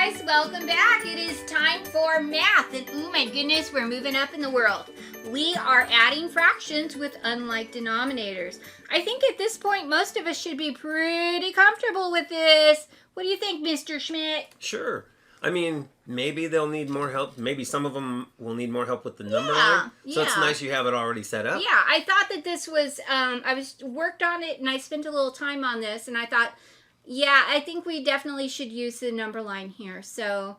guys, welcome back. It is time for math, and oh my goodness, we're moving up in the world. We are adding fractions with unlike denominators. I think at this point, most of us should be pretty comfortable with this. What do you think, Mr. Schmidt? Sure. I mean, maybe they'll need more help. Maybe some of them will need more help with the number line. So it's nice you have it already set up. Yeah, I thought that this was, I worked on it and I spent a little time on this and I thought, yeah, I think we definitely should use the number line here. So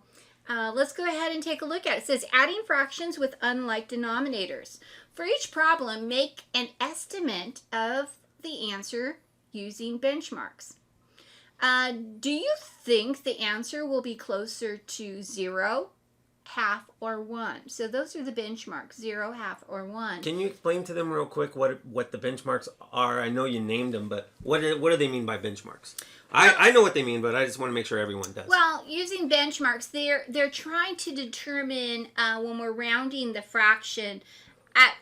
let's go ahead and take a look at it. It says adding fractions with unlike denominators. For each problem, make an estimate of the answer using benchmarks. Do you think the answer will be closer to 0, half, or 1? So those are the benchmarks, 0, half, or 1. Can you explain to them real quick what the benchmarks are? I know you named them, but what do they mean by benchmarks? Well, I know what they mean, but I just want to make sure everyone does. Well, using benchmarks, they're trying to determine when we're rounding the fraction, at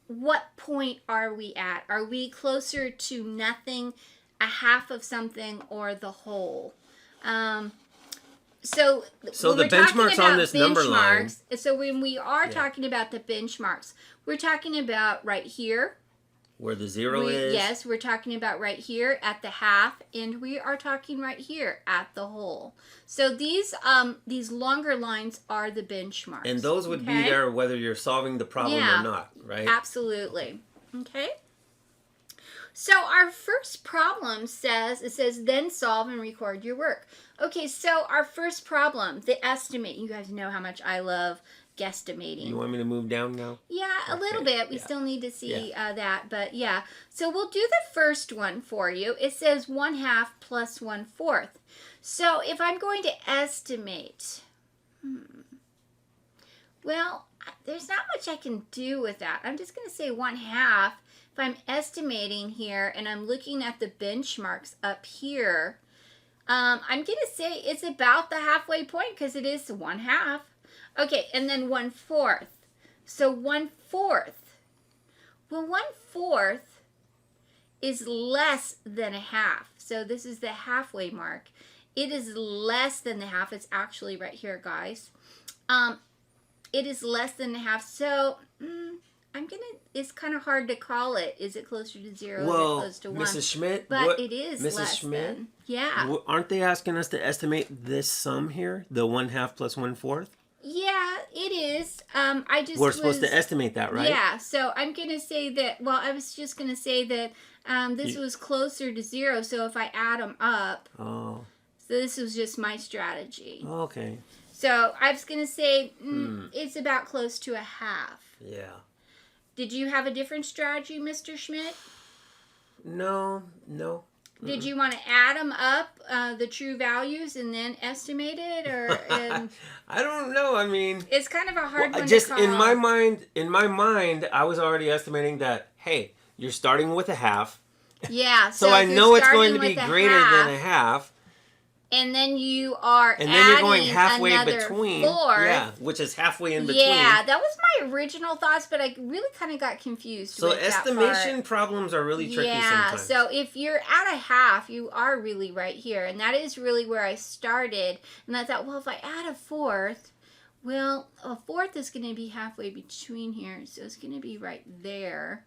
what point are we at? Are we closer to nothing, a half of something, or the whole? So the benchmarks on this number line. So when we are talking about the benchmarks, we're talking about right here. Where the 0 is? Yes, we're talking about right here at the half, and we are talking right here at the whole. So these longer lines are the benchmarks. And those would be there whether you're solving the problem or not, right? Absolutely. Okay. So our first problem says, then solve and record your work. Okay, so our first problem, the estimate. You guys know how much I love guesstimating. You want me to move down now? Yeah, a little bit. We still need to see that, but yeah. So we'll do the first one for you. It says 1/2 plus 1/4. So if I'm going to estimate, well, there's not much I can do with that. I'm just going to say 1/2. If I'm estimating here and I'm looking at the benchmarks up here, I'm going to say it's about the halfway point because it is 1/2. Okay, and then 1/4. So 1/4. Well, 1/4 is less than a half. So this is the halfway mark. It is less than the half. It's actually right here, guys. It is less than a half. So it's kind of hard to call it. Is it closer to 0 or close to 1? Mrs. Schmidt? But it is Mrs. less Schmidt? than. Yeah. Aren't they asking us to estimate this sum here? The 1/2 plus 1/4? Yeah, it is. We're supposed to estimate that, right? Yeah, so I'm going to say that, well, I was just going to say that this was closer to 0, so if I add them up, so this was just my strategy. Okay. So I was going to say it's about close to a half. Yeah. Did you have a different strategy, Mr. Schmidt? No. Did you want to add them up, the true values, and then estimate it, or? I don't know. I mean, it's kind of a hard one just to call. In my mind, I was already estimating that. Hey, you're starting with a half. Yeah. So I know it's going to be greater than a half. And then you are and then you're going adding halfway another between. fourth. Yeah, which is halfway in between. Yeah, that was my original thoughts, but I really kind of got confused. So with estimation problems are really tricky sometimes. So if you're at a half, you are really right here, and that is really where I started. And I thought, well, if I add a fourth, well, a fourth is going to be halfway between here, so it's going to be right there.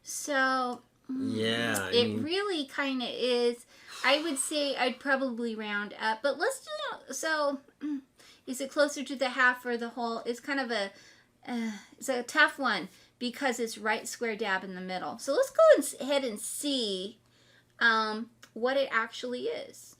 So yeah, it really kind of is. I would say I'd probably round up, but let's do, so is it closer to the half or the whole? It's kind of it's a tough one because it's right square dab in the middle. So let's go ahead and see what it actually is.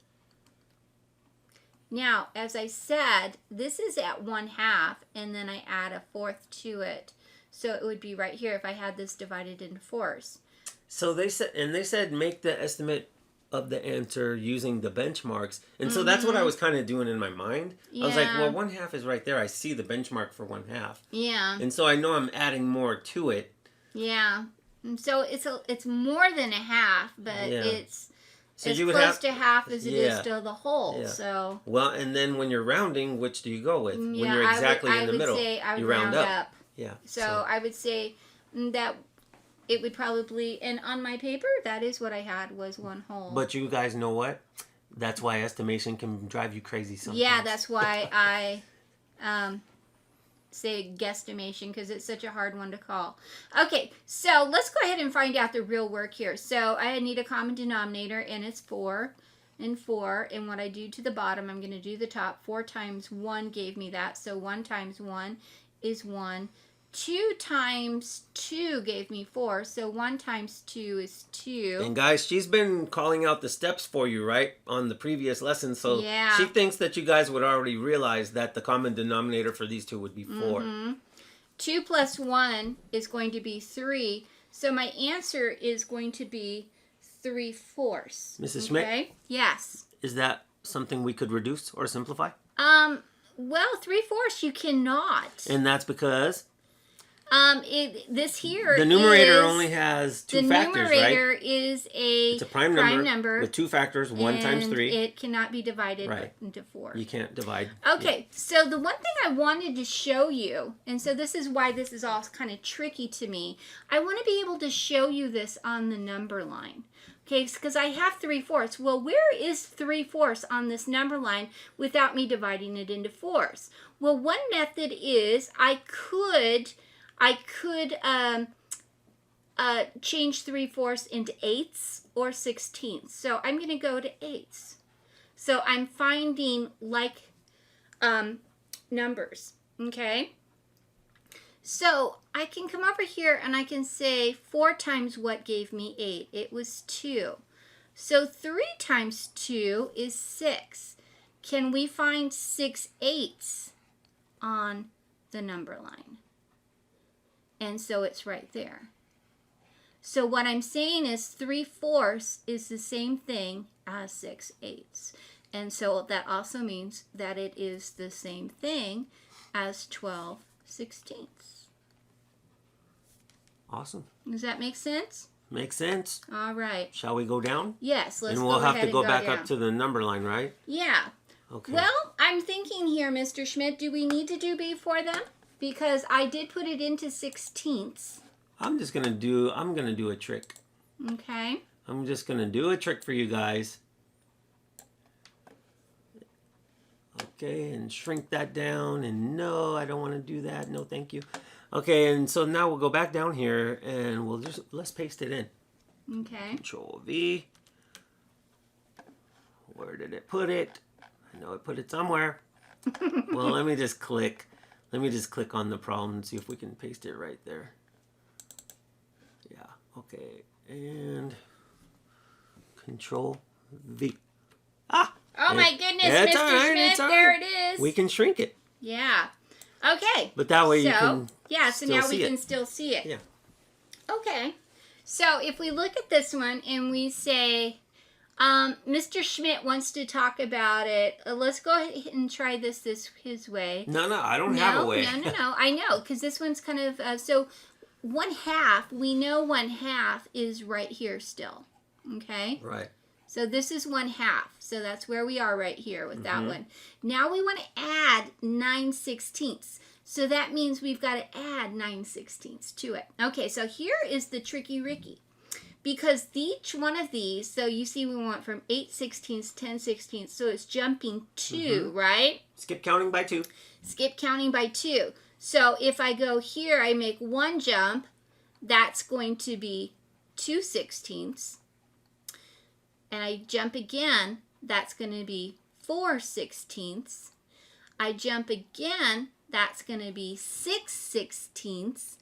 Now, as I said, this is at 1/2, and then I add a fourth to it. So it would be right here if I had this divided into fours. So they said make the estimate of the answer using the benchmarks. And so that's what I was kind of doing in my mind. Yeah. I was like, well, 1/2 is right there. I see the benchmark for 1/2. Yeah. And so I know I'm adding more to it. Yeah. And so it's more than a half, but it's as close to half as it is to the whole. Yeah. So well, and then when you're rounding, which do you go with? When you're exactly in the middle, I would you round up. Yeah. So I would say that it would probably, and on my paper, that is what I had, was 1 whole. But you guys know what? That's why estimation can drive you crazy sometimes. Yeah, that's why I say guesstimation, because it's such a hard one to call. Okay, so let's go ahead and find out the real work here. So I need a common denominator, and it's 4 and 4. And what I do to the bottom, I'm going to do the top. 4 times 1 gave me that. So 1 times 1 is 1. 2 times 2 gave me 4, so 1 times 2 is 2. And guys, she's been calling out the steps for you, right, on the previous lesson. So yeah. She thinks that you guys would already realize that the common denominator for these two would be 4. Mm-hmm. 2 plus 1 is going to be 3. So my answer is going to be 3/4. Mrs. Schmidt? Okay? Yes. Is that something we could reduce or simplify? Well, 3/4 you cannot. And that's because? This here the numerator is, only has 2 factors, right? The numerator is it's a prime number with 2 factors, 1 times 3. It cannot be divided into 4. You can't divide. Okay, so the one thing I wanted to show you, and so this is why this is all kind of tricky to me, I want to be able to show you this on the number line. Okay, because I have 3/4. Well, where is 3/4 on this number line without me dividing it into 4s? Well, one method is I could change 3/4 into 8s or 16ths. So I'm going to go to 8s. So I'm finding like numbers, okay? So I can come over here and I can say 4 times what gave me 8? It was 2. So 3 times 2 is 6. Can we find 6/8 on the number line? And so it's right there. So what I'm saying is 3/4 is the same thing as 6/8. And so that also means that it is the same thing as 12/16. Awesome. Does that make sense? Makes sense. All right. Shall we go down? Yes, let's go ahead and go down. And we'll have to go back up to the number line, right? Yeah. Okay. Well, I'm thinking here, Mr. Schmidt, do we need to do B for them? Because I did put it into 16ths. I'm gonna do a trick. Okay. I'm just gonna do a trick for you guys. Okay, and shrink that down. And no, I don't want to do that. No, thank you. Okay, and so now we'll go back down here and let's paste it in. Okay. Control V. Where did it put it? I know it put it somewhere. Well, let me just click on the problem and see if we can paste it right there. Yeah, okay. And Control V. Ah! Oh my goodness, Mr. Schmidt, there it is. We can shrink it. Yeah. Okay. But that way you can so now we can still see it. Yeah. Okay. So if we look at this one and we say, Mr. Schmidt wants to talk about it. Let's go ahead and try this his way. No, I don't have a way. No. I know, because this one's kind of, so 1/2, we know 1/2 is right here still. Okay? Right. So this is 1/2. So that's where we are right here with that one. Now we want to add 9/16. So that means we've got to add 9/16 to it. Okay, so here is the tricky Ricky. Because each one of these, so you see we went from 8/16, 10/16, so it's jumping 2, right? Skip counting by 2. Skip counting by 2. So if I go here, I make 1 jump, that's going to be 2/16. And I jump again, that's going to be 4/16. I jump again, that's going to be 6/16.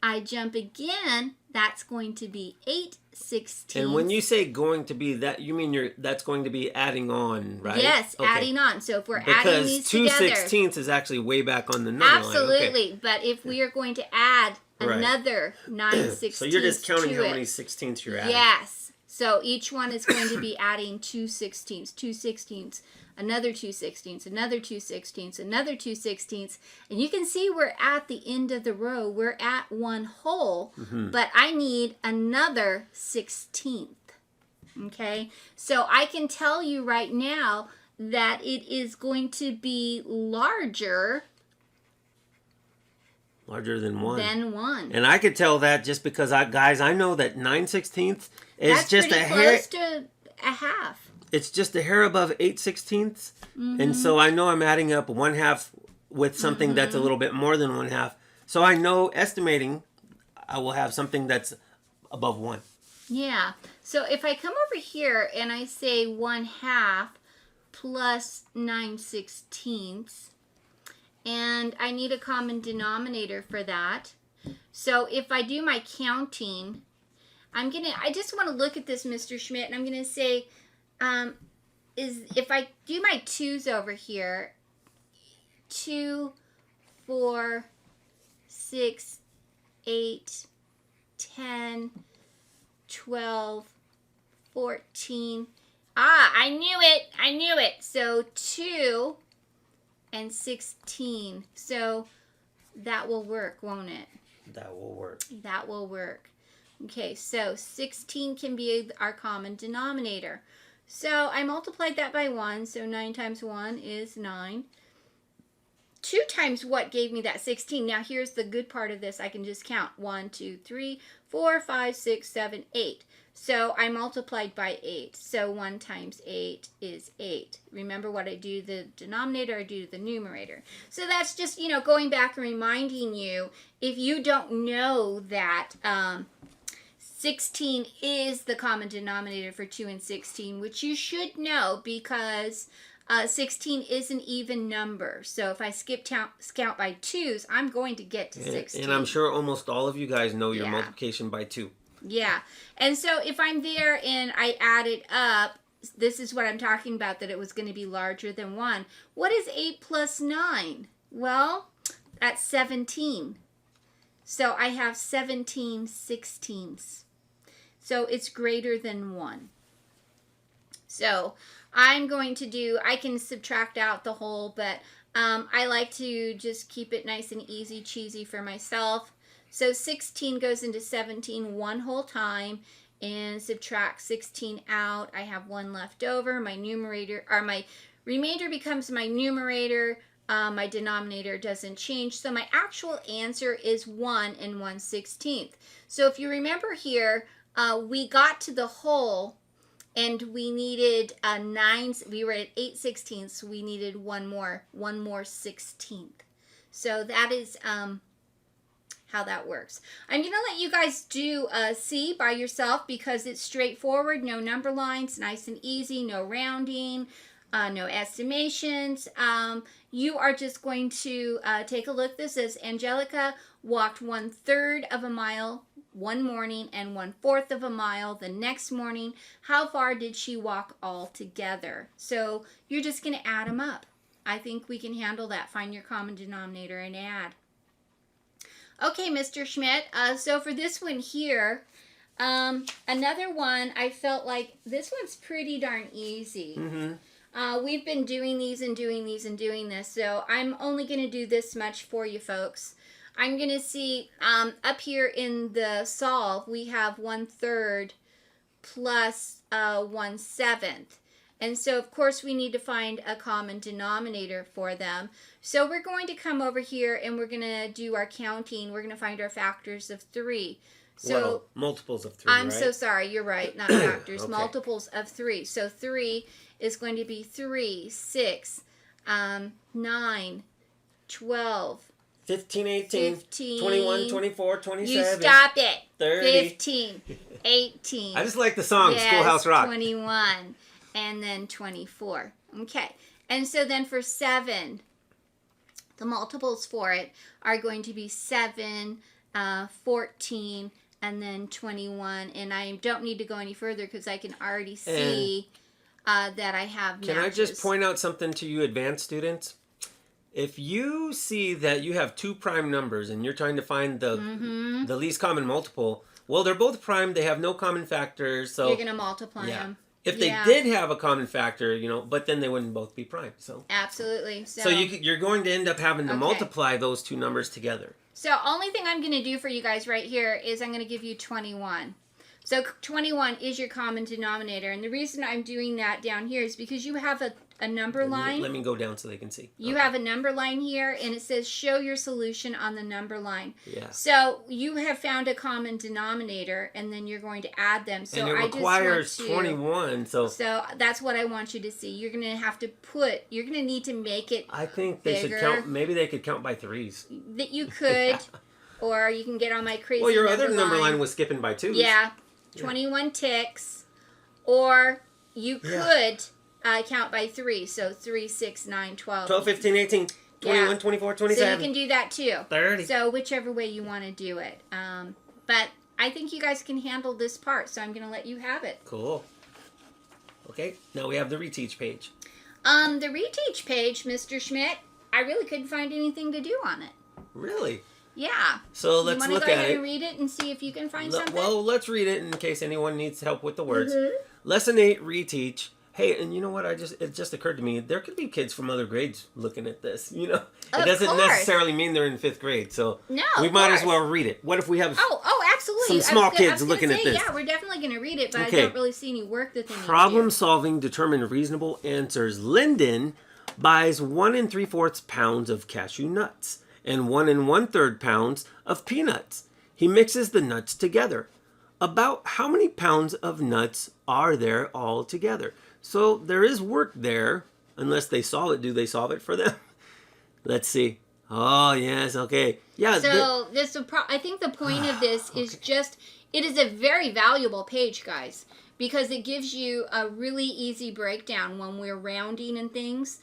I jump again, that's going to be 8/16. And when you say going to be, that you mean that's going to be adding on, right? Yes, okay. Adding on. So if we're adding these together. Because 2/16 is actually way back on the number line. Absolutely. Okay. But if we are going to add another 9/16 so you're just counting how it. many 16ths you're adding. Yes. So each one is going to be adding 2/16, 2/16, another 2/16, another 2/16, another 2/16. And you can see we're at the end of the row. We're at 1 whole, but I need another 16th. Okay? So I can tell you right now that it is going to be larger than 1. And I could tell that just because I know that 9/16 is that's just pretty a hair close to a half. it's just a hair above 8/16. And so I know I'm adding up 1/2 with something that's a little bit more than 1/2. So I know estimating I will have something that's above 1. Yeah. So if I come over here and I say 1/2 plus 9/16, and I need a common denominator for that. So if I do my counting, I just want to look at this, Mr. Schmidt, and I'm going to say, if I do my 2's over here, 2, 4, 6, 8, 10, 12, 14. I knew it. So 2 and 16. So that will work, won't it? That will work. That will work. Okay, so 16 can be our common denominator. So I multiplied that by 1, so 9 times 1 is 9. 2 times what gave me that 16? Now here's the good part of this. I can just count. 1, 2, 3, 4, 5, 6, 7, 8. So I multiplied by 8. So 1 times 8 is 8. Remember what I do to the denominator, I do to the numerator. So that's just, going back and reminding you, if you don't know that 16 is the common denominator for 2 and 16, which you should know because 16 is an even number. So if I count by 2's, I'm going to get to 16. And I'm sure almost all of you guys know your multiplication by 2. Yeah. And so if I'm there and I add it up, this is what I'm talking about, that it was going to be larger than 1. What is 8 plus 9? Well, that's 17. So I have 17/16. So it's greater than 1. So I'm going to I can subtract out the whole, but I like to just keep it nice and easy, cheesy for myself. So 16 goes into 17 one whole time, and subtract 16 out. I have 1 left over. My remainder becomes my numerator. My denominator doesn't change. So my actual answer is 1 and 1/16. So if you remember here, we got to the whole, and we needed 9. We were at 8/16, so we needed one more 16th. So that is how that works. I'm going to let you guys do C by yourself because it's straightforward. No number lines, nice and easy, no rounding, no estimations. You are just going to take a look. This says Angelica walked 1/3 of a mile one morning and 1/4 of a mile the next morning. How far did she walk all together? So you're just going to add them up. I think we can handle that. Find your common denominator and add. Okay, Mr. Schmidt. So for this one here, another one, I felt like this one's pretty darn easy. We've been doing these and doing these and doing this, so I'm only going to do this much for you folks. I'm going to see up here in the solve, we have 1/3 plus 1/7. And so, of course, we need to find a common denominator for them. So we're going to come over here and we're going to do our counting. We're going to find our factors of 3. So well, multiples of 3, I'm right? so sorry. You're right. Not factors. Okay. Multiples of 3. So 3 is going to be 3, 6, 9, 12, 15, 18, 21, 24, 27. You stop it. 30. 15, 18. I just like the song, yes, Schoolhouse Rock. 21, and then 24. Okay. And so then for 7, the multiples for it are going to be 7, 14, and then 21. And I don't need to go any further because I can already see that I have matches. Can I just point out something to you advanced students? If you see that you have 2 prime numbers and you're trying to find the least common multiple, well, they're both prime. They have no common factors. So you're going to multiply them. If they did have a common factor, but then they wouldn't both be prime. So absolutely. So you're going to end up having to multiply those 2 numbers together. So only thing I'm going to do for you guys right here is I'm going to give you 21. So 21 is your common denominator. And the reason I'm doing that down here is because you have a a number line. Let me go down so they can see. You have a number line here, and it says show your solution on the number line. Yeah. So you have found a common denominator, and then you're going to add them. So and it requires 21. So that's what I want you to see. You're going to have to you're going to need to make it I think they should count. Maybe they could count by threes. That you could, or you can get on my crazy Well, your other number line was skipping by twos. Yeah. 21 ticks. Or you could... count by 3, so 3, 6, 9, 12. 12, 15, 18, 21, 24, 27. So you can do that too. 30. So whichever way you want to do it. But I think you guys can handle this part, so I'm going to let you have it. Cool. Okay, now we have the reteach page. The reteach page, Mr. Schmidt, I really couldn't find anything to do on it. Really? Yeah. So let's look at it. You want to go ahead and read it and see if you can find something? Well, let's read it in case anyone needs help with the words. Lesson 8, reteach. Hey, and you know what? It just occurred to me, there could be kids from other grades looking at this, you know? It doesn't necessarily mean they're in 5th grade, so we might as well read it. What if we have absolutely. some small kids looking at this? Yeah, we're definitely going to read it, but I don't really see any work that they need Problem solving, determine reasonable answers. Lyndon buys 1 3/4 pounds of cashew nuts and 1 1/3 pounds of peanuts. He mixes the nuts together. About how many pounds of nuts are there all together? So there is work there, unless they solve it. Do they solve it for them? Let's see. Oh, yes, okay. Yeah. So I think the point of this is just, it is a very valuable page, guys, because it gives you a really easy breakdown when we're rounding and things.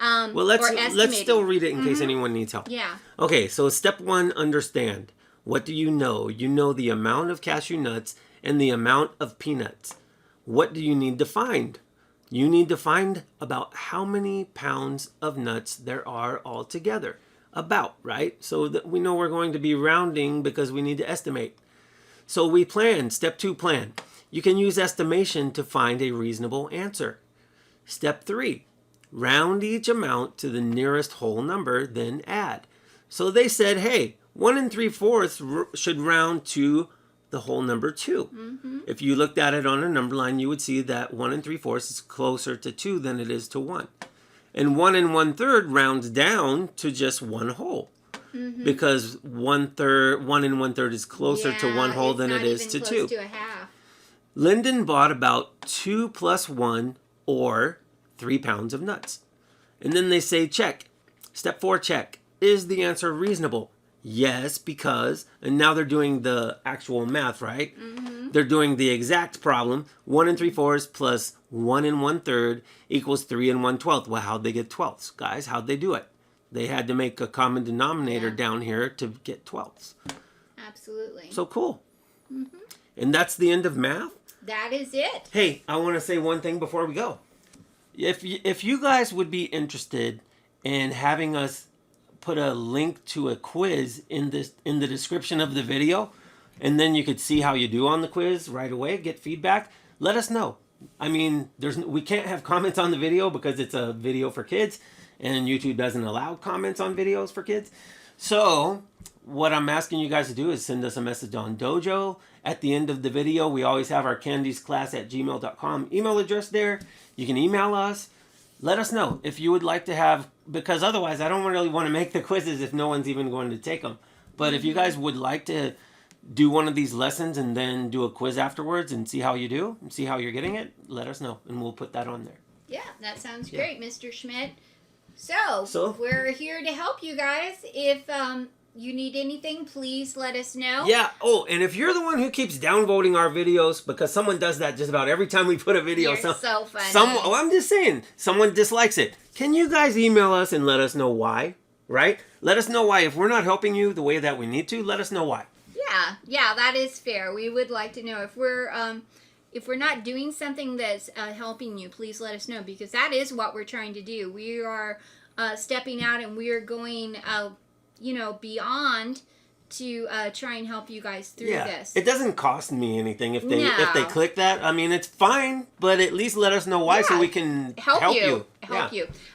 Well, let's still read it in case anyone needs help. Yeah. Okay, so step 1, understand. What do you know? You know the amount of cashew nuts and the amount of peanuts. What do you need to find? You need to find about how many pounds of nuts there are altogether. About, right? So that we know we're going to be rounding because we need to estimate. So we plan. Step 2, plan. You can use estimation to find a reasonable answer. Step 3, round each amount to the nearest whole number, then add. So they said, hey, 1 3/4 should round to the whole number 2. If you looked at it on a number line, you would see that 1 3/4 is closer to 2 than it is to 1. And 1 1/3 rounds down to just 1 whole. Because 1 1/3 is closer to 1 whole than it is to 2. To a half. Lyndon bought about 2 + 1 or 3 pounds of nuts. And then they say check. Step 4, check. Is the answer reasonable? Yes, because, and now they're doing the actual math, right? They're doing the exact problem. 1 3/4 plus 1 1/3 equals 3 1/12. Well, how'd they get 12ths? Guys, how'd they do it? They had to make a common denominator down here to get 12ths. Absolutely. So cool. And that's the end of math? That is it. Hey, I want to say one thing before we go. If you guys would be interested in having us put a link to a quiz in the description of the video, and then you could see how you do on the quiz right away, get feedback, let us know. I mean, we can't have comments on the video because it's a video for kids, and YouTube doesn't allow comments on videos for kids. So what I'm asking you guys to do is send us a message on Dojo. At the end of the video, we always have our candiesclass@gmail.com email address there. You can email us. Let us know if you would like to have, because otherwise I don't really want to make the quizzes if no one's even going to take them. But if you guys would like to do one of these lessons and then do a quiz afterwards and see how you do, and see how you're getting it, let us know, and we'll put that on there. Yeah, that sounds great, Mr. Schmidt. So we're here to help you guys. If you need anything, please let us know. Yeah. Oh, and if you're the one who keeps downvoting our videos, because someone does that just about every time we put a video. You're so funny. I'm just saying, someone dislikes it. Can you guys email us and let us know why? Right? Let us know why. If we're not helping you the way that we need to, let us know why. Yeah, that is fair. We would like to know if we're not doing something that's helping you. Please let us know, because that is what we're trying to do. We are stepping out, and we are going beyond to try and help you guys through this. It doesn't cost me anything if they click that. I mean, it's fine, but at least let us know why so we can help you.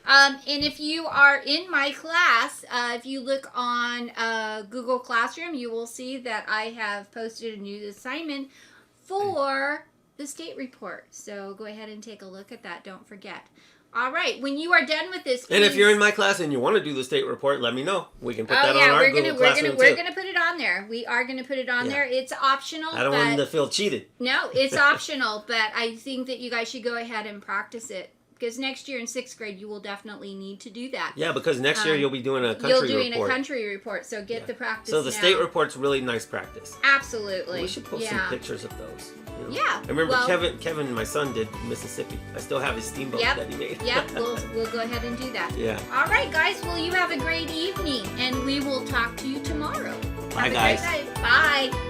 And if you are in my class, if you look on Google Classroom, you will see that I have posted a new assignment for the state report. So go ahead and take a look at that. Don't forget. All right. When you are done with this, And if please- you're in my class and you want to do the state report, let me know. We can put that on our Google Classroom we're too. gonna put it on there. We are gonna put it on Yeah. there. It's optional. I don't want them to feel cheated. No, it's optional, but I think that you guys should go ahead and practice it. Because next year in 6th grade, you will definitely need to do that. Yeah, because next year you'll be doing a country You'll doing report. a country report, so get the practice So the now. state report's really nice practice. Absolutely. We should post some pictures of those. You know? Yeah. I remember well, Kevin, my son, did Mississippi. I still have his steamboat that he made. Yep, we'll go ahead and do that. Yeah. All right, guys. Well, you have a great evening, and we will talk to you tomorrow. Bye, Have a guys. great night. Bye.